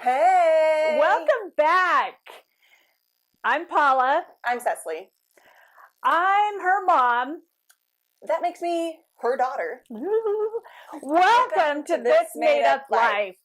Hey! Welcome back! I'm Paula. I'm Cecilly. I'm her mom. That makes me her daughter. Welcome to This Made Up Life.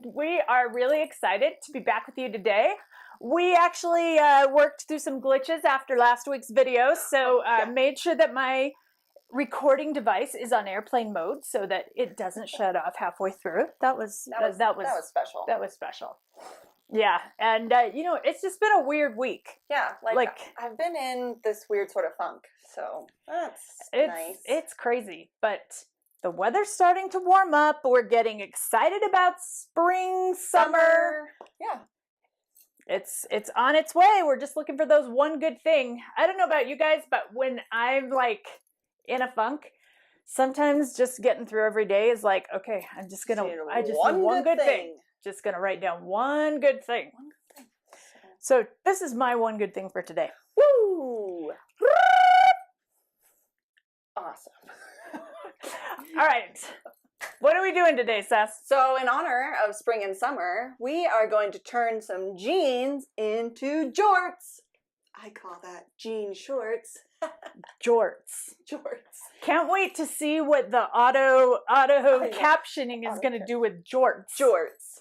We are really excited to be back with you today. We actually worked through some glitches after last week's video, so made sure that my recording device is on airplane mode so that it doesn't shut off halfway through. That was special. That was special. Yeah, and you know, it's just been a weird week. Yeah, like I've been in this weird sort of funk, so that's nice. It's crazy, but the weather's starting to warm up. We're getting excited about spring, summer. Yeah. It's on its way. We're just looking for those one good thing. I don't know about you guys, but when I'm like in a funk, sometimes just getting through every day is like, okay, I just need one good thing. Just gonna write down one good thing. So this is my one good thing for today. Woo! Awesome. All right. What are we doing today, Seth? So in honor of spring and summer, we are going to turn some jeans into jorts. I call that jean shorts. Jorts. Jorts. Can't wait to see what the auto captioning is going to do with jorts. Jorts.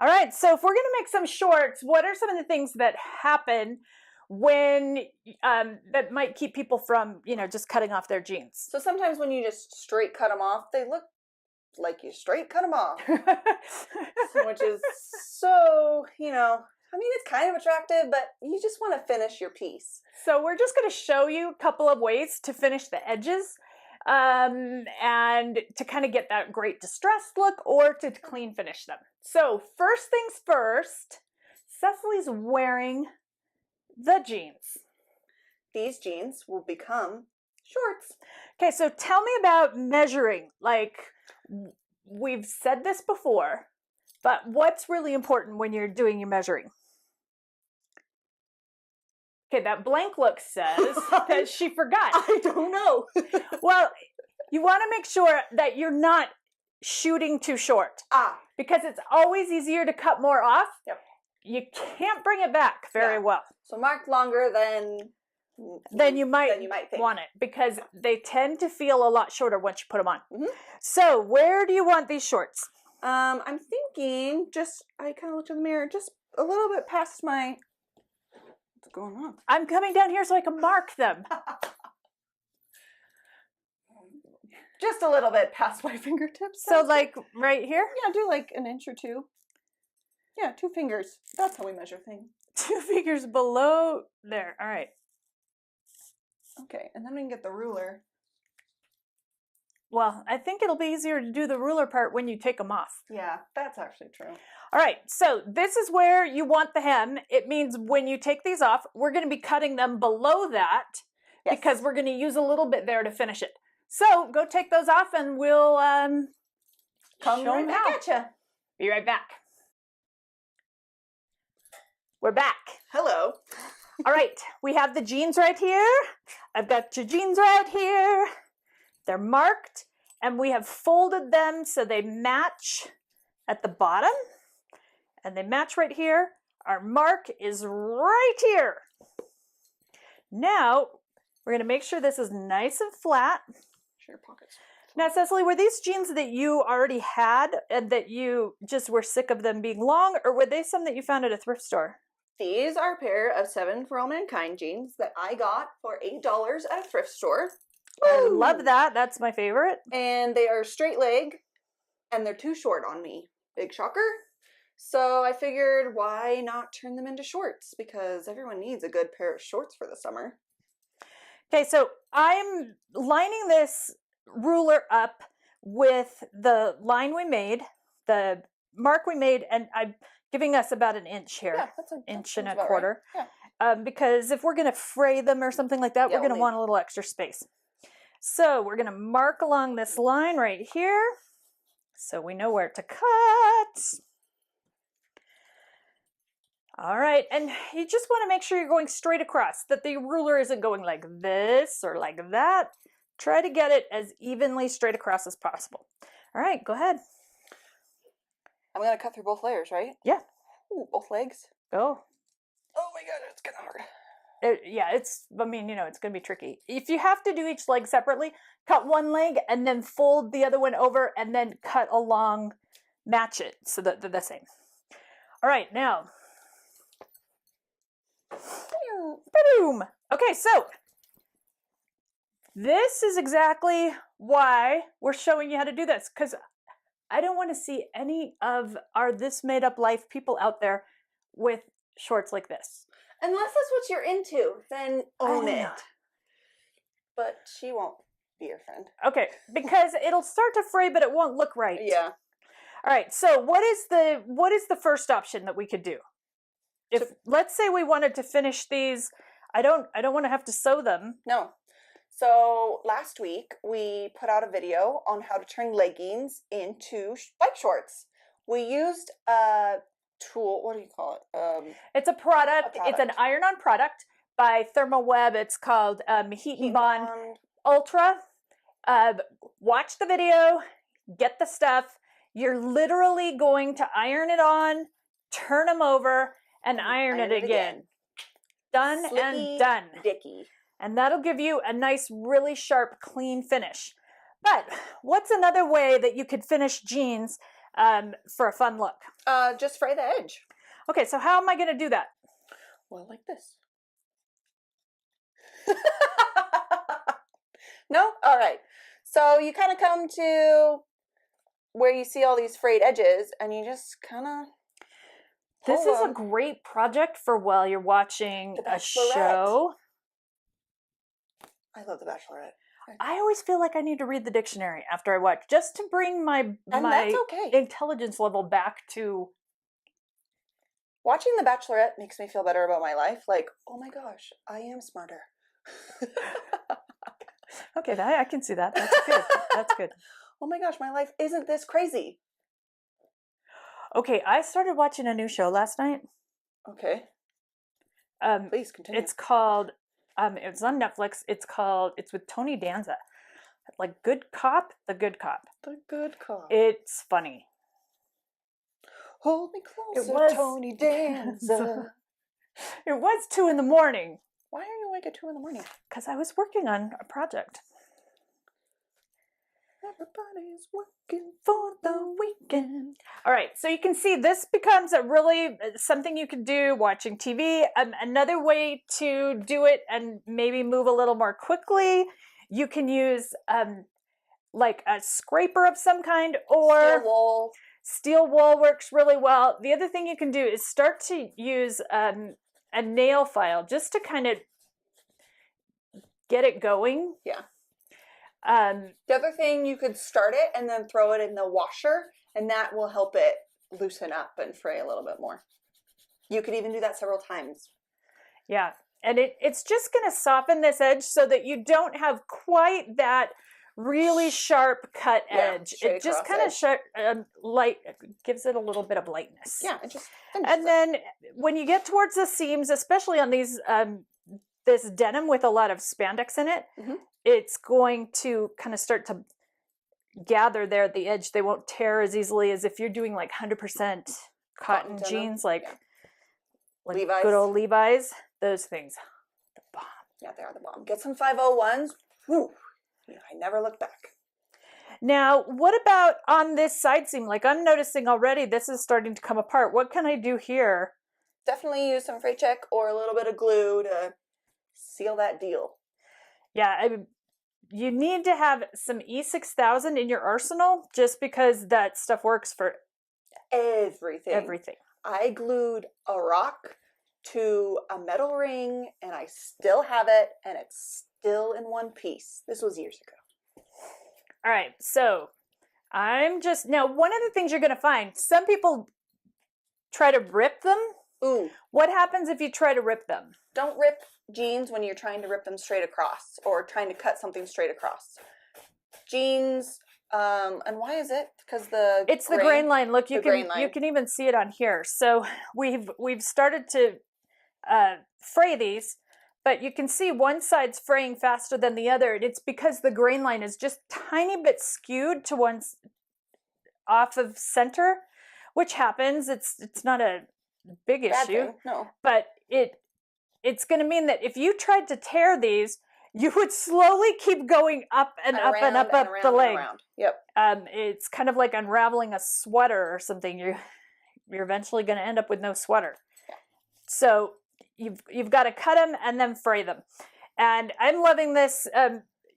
All right, so if we're going to make some shorts, what are some of the things that happen when that might keep people from, you know, just cutting off their jeans? So sometimes when you just straight cut them off, they look like you straight cut them off, which is so, you know, I mean, it's kind of attractive, but you just want to finish your piece. So we're just going to show you a couple of ways to finish the edges and to kind of get that great distressed look or to clean finish them. So first things first, Cecily's wearing the jeans. These jeans will become shorts. Okay, so tell me about measuring. Like, we've said this before, but what's really important when you're doing your measuring? Okay, that blank look says that she forgot. I don't know. Well, you want to make sure that you're not shooting too short. Because it's always easier to cut more off. Yep. You can't bring it back very well. So mark longer than you might think. Want it, because they tend to feel a lot shorter once you put them on. Mm-hmm. So where do you want these shorts? I'm thinking I kind of looked in the mirror, just a little bit past my... What's going on? I'm coming down here so I can mark them. Just a little bit past my fingertips. So like right here? Yeah, do like an inch or two. Yeah, 2 fingers. That's how we measure things. 2 fingers below there. All right. Okay, and then we can get the ruler. Well, I think it'll be easier to do the ruler part when you take them off. Yeah, that's actually true. All right, so this is where you want the hem. It means when you take these off, we're going to be cutting them below that because we're going to use a little bit there to finish it. So go take those off and we'll come right back at you. Be right back. We're back. Hello. All right, we have the jeans right here. I've got your jeans right here. They're marked, and we have folded them so they match at the bottom, and they match right here. Our mark is right here. Now, we're going to make sure this is nice and flat. Share pockets. Now, Cecilly, were these jeans that you already had and that you just were sick of them being long, or were they some that you found at a thrift store? These are a pair of 7 For All Mankind jeans that I got for $8 at a thrift store. I love that. That's my favorite. And they are straight leg, and they're too short on me. Big shocker. So I figured, why not turn them into shorts? Because everyone needs a good pair of shorts for the summer. Okay, so I'm lining this ruler up with the line we made, the mark we made, and I'm giving us about an inch here. Yeah, that's an inch and a quarter. Right. Yeah. Because if we're going to fray them or something like that, we're going to want a little extra space. So we're going to mark along this line right here so we know where to cut. All right, and you just want to make sure you're going straight across, that the ruler isn't going like this or like that. Try to get it as evenly straight across as possible. All right, go ahead. I'm going to cut through both layers, right? Yeah. Ooh, both legs. Oh. Oh my god, it's kind of hard. It's going to be tricky. If you have to do each leg separately, cut one leg and then fold the other one over and then cut along, match it so that they're the same. All right, now. Boom. Okay, so this is exactly why we're showing you how to do this, because I don't want to see any of our This Made Up Life people out there with shorts like this. Unless that's what you're into, then own it. But she won't be your friend. Okay, because it'll start to fray, but it won't look right. Yeah. All right, so what is the first option that we could do? If let's say we wanted to finish these, I don't want to have to sew them. No. So last week we put out a video on how to turn leggings into bike shorts. We used a tool. What do you call it? It's a product. It's an iron-on product by ThermoWeb. It's called Heat and Bond Ultra. Watch the video. Get the stuff. You're literally going to iron it on, turn them over, and iron it again. Done and done. Dicky. And that'll give you a nice, really sharp, clean finish. But what's another way that you could finish jeans for a fun look? Just fray the edge. Okay, so how am I going to do that? Well, like this. No? All right. So you kind of come to where you see all these frayed edges, and you just kind of... This is a great project for while you're watching a show. I love The Bachelorette. I always feel like I need to read the dictionary after I watch, just to bring my that's okay. Intelligence level back to... Watching The Bachelorette makes me feel better about my life. Like, oh my gosh, I am smarter. Okay, I can see that. That's good. That's good. Oh my gosh, my life isn't this crazy. Okay, I started watching a new show last night. Okay. Please continue. It's called... it's on Netflix. It's with Tony Danza. Like Good Cop, The Good Cop. The Good Cop. It's funny. Hold me closer, Tony Danza. It was 2 a.m. Why are you awake at 2 a.m? Because I was working on a project. Everybody's working for the weekend. All right, so you can see this becomes something you could do watching TV. Another way to do it and maybe move a little more quickly, you can use like a scraper of some kind, or steel wool. Steel wool works really well. The other thing you can do is start to use a nail file just to kind of get it going. Yeah. The other thing, you could start it and then throw it in the washer, and that will help it loosen up and fray a little bit more. You could even do that several times. Yeah, and it's just going to soften this edge so that you don't have quite that really sharp cut edge. It just kind of light gives it a little bit of lightness. Yeah, it just and then when you get towards the seams, especially on these this denim with a lot of spandex in it, it's going to kind of start to gather there at the edge. They won't tear as easily as if you're doing like 100% cotton jeans, like Levi's. Good old Levi's. Those things, the bomb. Yeah, they are the bomb. Get some 501s. Whew. I never look back. Now, what about on this side seam? Like, I'm noticing already this is starting to come apart. What can I do here? Definitely use some fray check or a little bit of glue to seal that deal. Yeah, you need to have some E6000 in your arsenal just because that stuff works for everything. I glued a rock to a metal ring, and I still have it, and it's still in one piece. This was years ago. All right, so now one of the things you're going to find, some people try to rip them. Ooh. What happens if you try to rip them? Don't rip jeans when you're trying to rip them straight across or trying to cut something straight across. Jeans, and why is it? Because it's the grain line. Look, you can even see it on here. So we've started to fray these, but you can see one side's fraying faster than the other, and it's because the grain line is just tiny bit skewed to one's off of center, which happens. It's not a big Bad issue, thing. No. but it's going to mean that if you tried to tear these, you would slowly keep going up and up and up the leg. Yep. It's kind of like unraveling a sweater or something. You're eventually going to end up with no sweater. Yeah. So you've got to cut them and then fray them. And I'm loving this,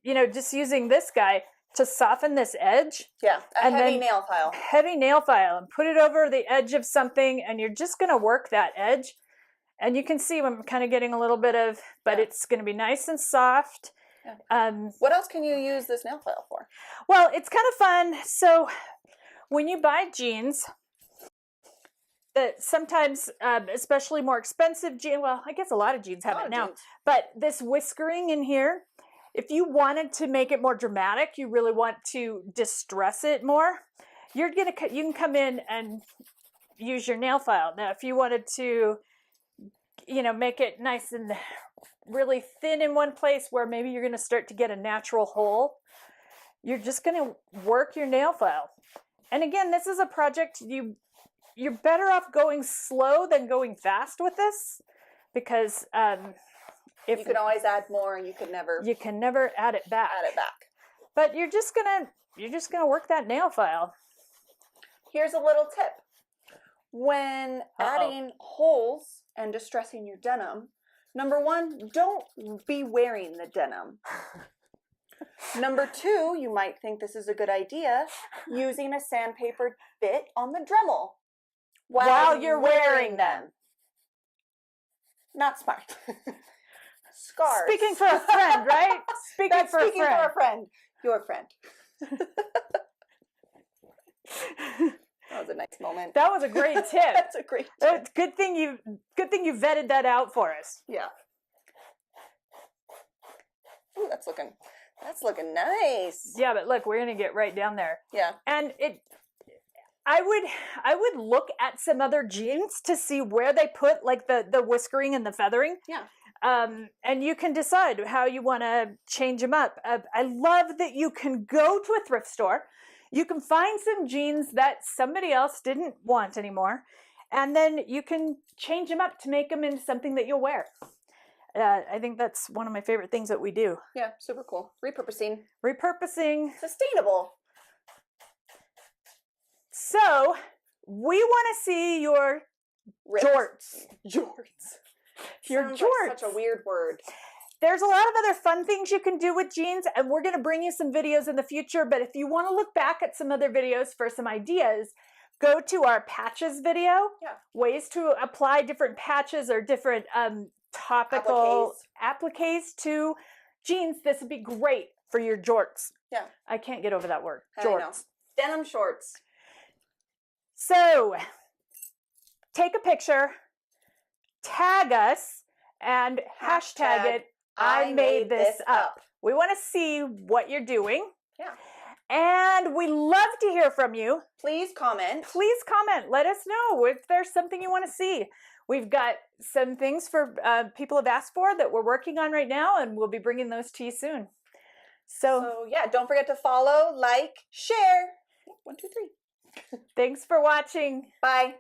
just using this guy to soften this edge. Yeah, a heavy nail file. Heavy nail file, and put it over the edge of something, and you're just going to work that edge. And you can see I'm kind of getting a little bit of, but it's going to be nice and soft. Yeah. What else can you use this nail file for? Well, it's kind of fun. So when you buy jeans, that sometimes, especially more expensive jeans, well, I guess a lot of jeans have it now, but this whiskering in here, if you wanted to make it more dramatic, you really want to distress it more, you can come in and use your nail file. Now, if you wanted to, make it nice and really thin in one place where maybe you're going to start to get a natural hole, you're just going to work your nail file. And again, this is a project you're better off going slow than going fast with this, because if you can always add more, you can never add it back. But you're just gonna work that nail file. Here's a little tip. When adding holes and distressing your denim, number one, don't be wearing the denim. Number two, you might think this is a good idea, using a sandpaper bit on the Dremel while you're wearing them. Not smart. Scars. Speaking for a friend, right? Speaking for a friend. Your friend. That was a nice moment. That was a great tip. That's a great tip. Good thing you vetted that out for us. Yeah. Ooh, that's looking nice. Yeah, but look, we're gonna get right down there. Yeah. And I would look at some other jeans to see where they put like the whiskering and the feathering. Yeah. And you can decide how you want to change them up. I love that you can go to a thrift store. You can find some jeans that somebody else didn't want anymore, and then you can change them up to make them into something that you'll wear. I think that's one of my favorite things that we do. Yeah, super cool. Repurposing. Sustainable. So, we want to see your jorts. Your Sounds jorts. like such a weird word. There's a lot of other fun things you can do with jeans, and we're going to bring you some videos in the future, but if you want to look back at some other videos for some ideas, go to our patches video. Yeah. Ways to apply different patches or different topical appliques to jeans. This would be great for your jorts. Yeah. I can't get over that word. Jorts. Jorts. Denim shorts. So, take a picture, tag us, and hashtag it, I made this up. We want to see what you're doing. Yeah. And we love to hear from you. Please comment. Let us know if there's something you want to see. We've got some things for people have asked for that we're working on right now, and we'll be bringing those to you soon. So yeah, don't forget to follow, like, share. 1, 2, 3. Thanks for watching. Bye.